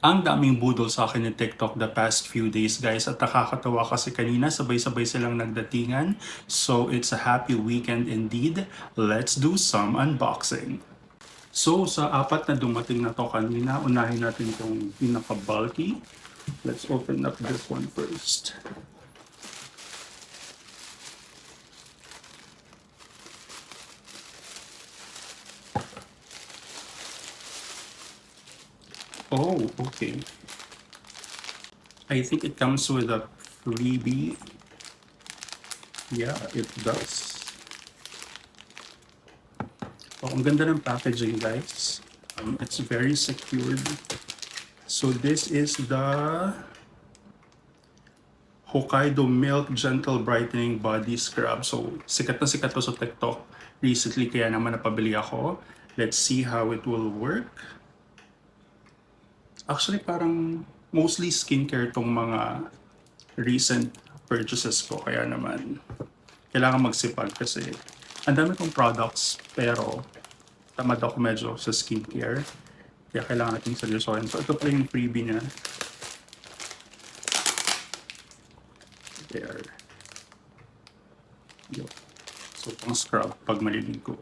Ang daming budol sa akin ni TikTok the past few days, guys, at nakakatawa kasi kanina sabay-sabay silang nagdatingan. So it's a happy weekend indeed. Let's do some unboxing. So sa apat na dumating na to kanina, unahin natin itong pinaka-bulky. Let's open up this one first. Oh, okay. I think it comes with a freebie. Yeah, it does. Oh, ang ganda ng packaging, guys. It's very secured. So this is the Hokkaido Milk Gentle Brightening Body Scrub. So sikat na sikat to sa TikTok recently, kaya naman napabili ako. Let's see how it will work. Actually, parang mostly skincare tong mga recent purchases ko. Kaya naman, kailangan magsipag kasi ang dami kong products pero tamad ako medyo sa skincare. Kaya kailangan natin seryosohin. So ito pa yung freebie niya. There. Yo. So pang scrub pag maliligo.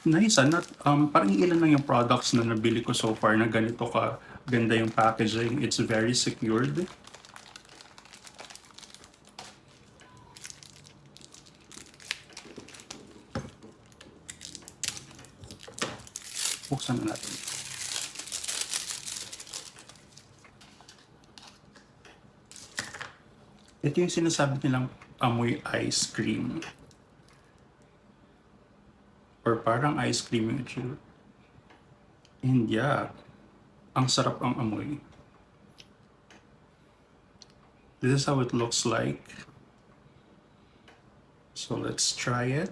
Nice, not, parang ilan lang yung products na nabili ko so far na ganito ka ganda yung packaging. It's very secured. Buksan na natin. Ito yung sinasabi nilang amoy ice cream. Or parang ice cream yung itsura. And yeah, ang sarap ang amoy. This is how it looks like. So let's try it.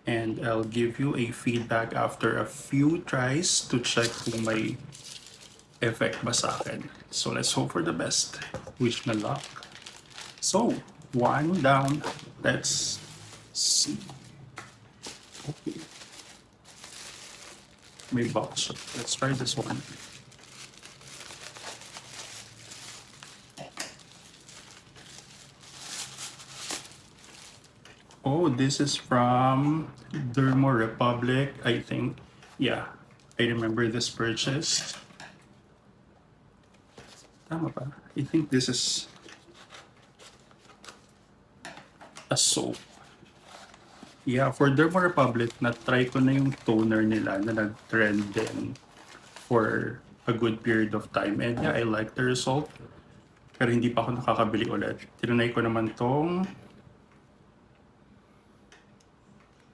And I'll give you a feedback after a few tries to check kung may effect ba sa akin. So let's hope for the best. Wish na luck. So, one down. Let's see. Okay. May box. Let's try this one. Oh, this is from Dermo Republic, I think. Yeah, I remember this purchase. Tama ba? I think this is a soap. Yeah, for Dermo Republic, na-try ko na yung toner nila na nag-trend din for a good period of time. And yeah, I like the result. Pero hindi pa ako nakakabili ulit. Tinunay ko naman tong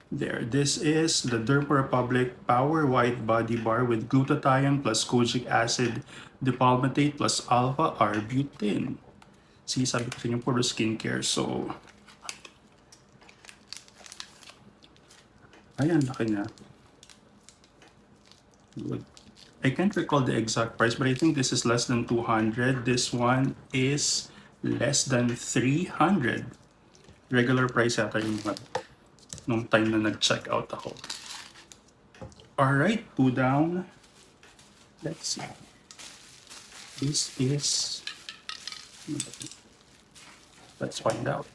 there. This is the Dermo Republic Power White Body Bar with glutathione plus kojic acid, dipalmitate plus alpha-arbutin. See, sabi ko sa inyo, puro skincare. So, ayan, laki niya. Good. I can't recall the exact price, but I think this is less than 200. This one is less than 300. Regular price yata yung nung time na nag-check out ako. Alright, 2 down. Let's see. This is... Let's find out.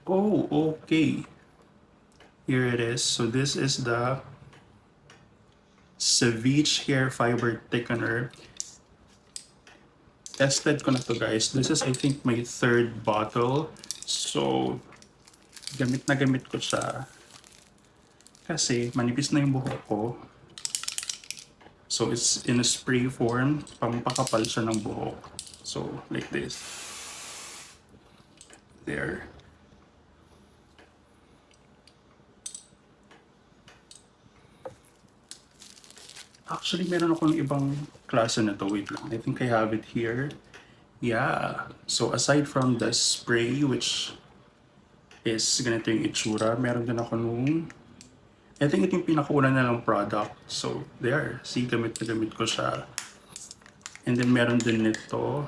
Oh, okay. Here it is. So this is the Ceviche Hair Fiber Thickener. Tested ko na to, guys. This is, I think, my 3rd bottle. So, gamit na gamit ko siya. Kasi, manipis na yung buhok ko. So, it's in a spray form. Pampakapal siya ng buhok. So, like this. There. Actually, meron akong ibang klase na to. Wait lang. I think I have it here. Yeah. So, aside from the spray, which is ganito yung itsura, meron din ako nung... I think ito yung pinakauna na lang product. So, there. See, gamit na gamit ko siya. And then, meron din nito.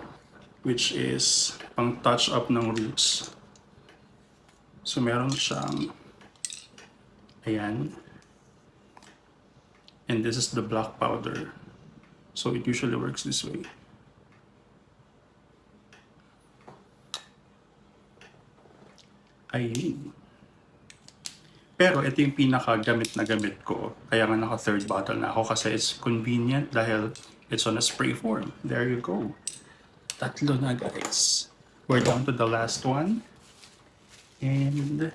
which is pang touch up ng roots. So meron siyang, ayan, and this is the black powder. So it usually works this way. Ayun. Pero ito yung pinaka-gamit na gamit ko. Kaya nga naka third bottle na ako kasi it's convenient dahil it's on a spray form. There you go. Tatlo na guys. We're down to the last one. And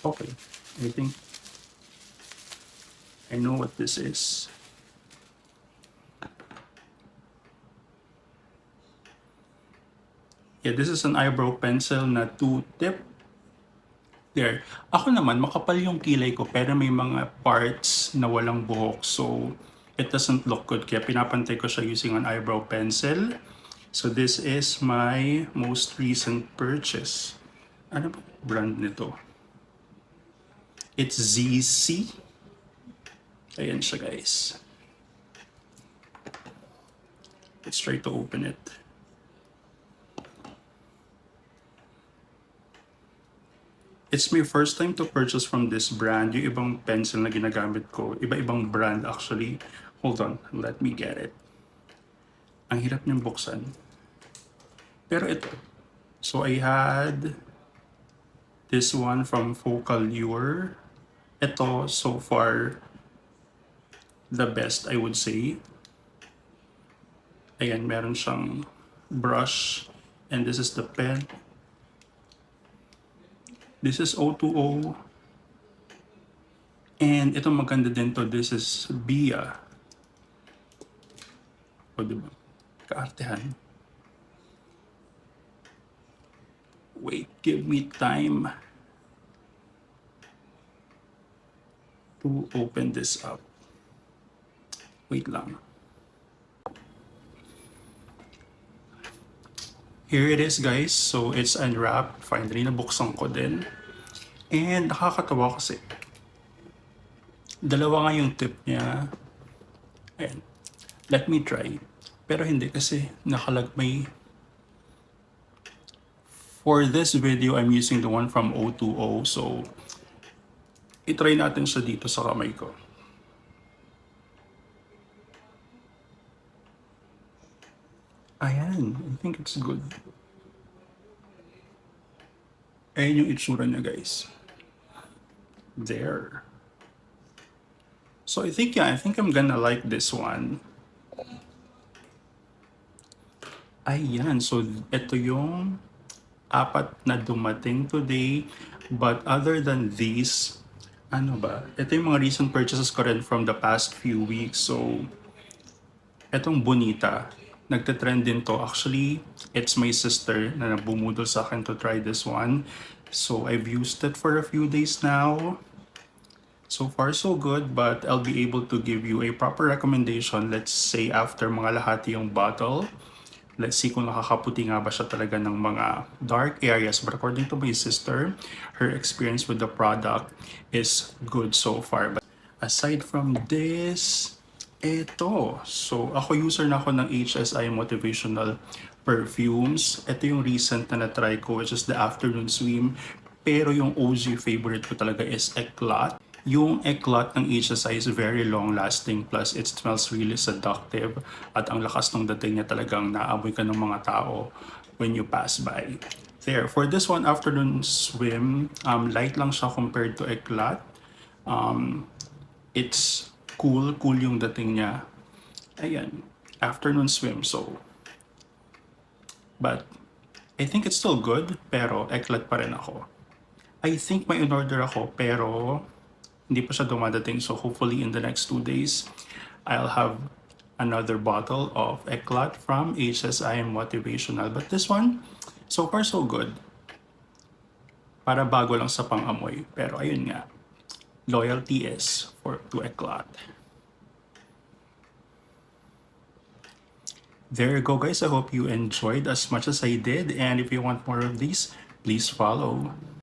okay. I think I know what this is. Yeah, this is an eyebrow pencil na 2-tip. There. Ako naman, makapal yung kilay ko pero may mga parts na walang buhok. So, it doesn't look good. Kaya pinapantay ko siya using an eyebrow pencil. So, this is my most recent purchase. Ano ba brand nito? It's ZC. Ayan siya guys. Let's try to open it. It's my first time to purchase from this brand. Yung ibang pencil na ginagamit ko, iba-ibang brand actually. Hold on, let me get it. Ang hirap niyang buksan. Pero ito. So I had this one from Focal Lure. Ito, so far, the best I would say. Ayan, meron siyang brush. And this is the pen. This is O2O. And ito maganda din to. This is Bia. O diba? Kaartehan. Wait, give me time to open this up. Wait lang. Here it is guys. So it's unwrapped. Finally, nabuksan ko din. And nakakatawa kasi. Dalawa nga yung tip niya. Ayan. Let me try. Pero hindi kasi nakalagmay. For this video, I'm using the one from O2O. So, itry natin siya dito sa kamay ko. Ayan, I think it's good. Ayan yung itsura niya, guys. There. So I think I'm gonna like this one. Ayan, so ito yung apat na dumating today. But other than these, ano ba? Ito yung mga recent purchases ko rin from the past few weeks. So, etong Bonita, nagte-trend din to. Actually, it's my sister na bumudol sa akin to try this one. So, I've used it for a few days now. So far, so good, but I'll be able to give you a proper recommendation, let's say after mga lahati yung bottle. Let's see kung nakakaputi nga ba siya talaga ng mga dark areas. But according to my sister, her experience with the product is good so far. But aside from this, ito. So, ako user na ako ng HSI Motivational Perfumes. Ito yung recent na na-try ko, which is the Afternoon Swim. Pero yung OG favorite ko talaga is Eclat. Yung Eclat ng HSI is very long-lasting, plus it smells really seductive. At ang lakas ng dating niya talagang naamoy ka ng mga tao when you pass by. There, for this one, Afternoon Swim, light lang siya compared to Eclat. It's cool yung dating niya. Ayan, Afternoon Swim, so. But, I think it's still good, pero Eclat pa rin ako. I think may in-order ako, pero hindi pa siya dumadating. So, hopefully in the next 2 days, I'll have another bottle of Eclat from HSI Motivational. But this one, so far so good. Para bago lang sa pang-amoy. Pero ayun nga, loyalty is to Eclat. There you go guys. I hope you enjoyed as much as I did. And if you want more of these, please follow.